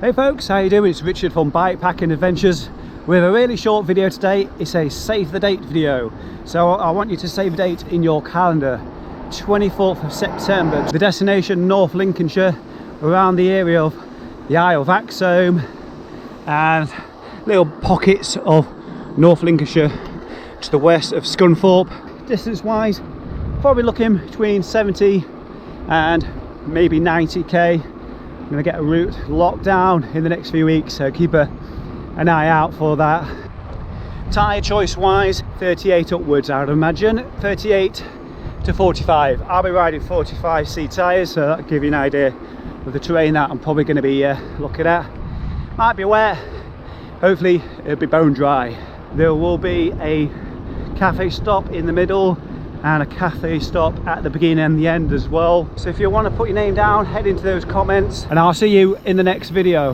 Hey folks, how you doing? It's Richard from Bikepacking Adventures with a really short video today. It's a save the date video, so I want you to save a date in your calendar. 24th of September, the destination North Lincolnshire, around the area of the Isle of Axholme and little pockets of North Lincolnshire to the west of Scunthorpe. Distance wise, probably looking between 70 and maybe 90k. I'm going to get a route locked down in the next few weeks, so keep an eye out for that. Tyre choice wise, 38 upwards I would imagine, 38 to 45. I'll be riding 45C tyres, so that'll give you an idea of the terrain that I'm probably going to be looking at. Might be wet, hopefully it'll be bone dry. There will be a cafe stop in the middle and a cafe stop at the beginning and the end as well. So if you want to put your name down, head into those comments and I'll see you in the next video.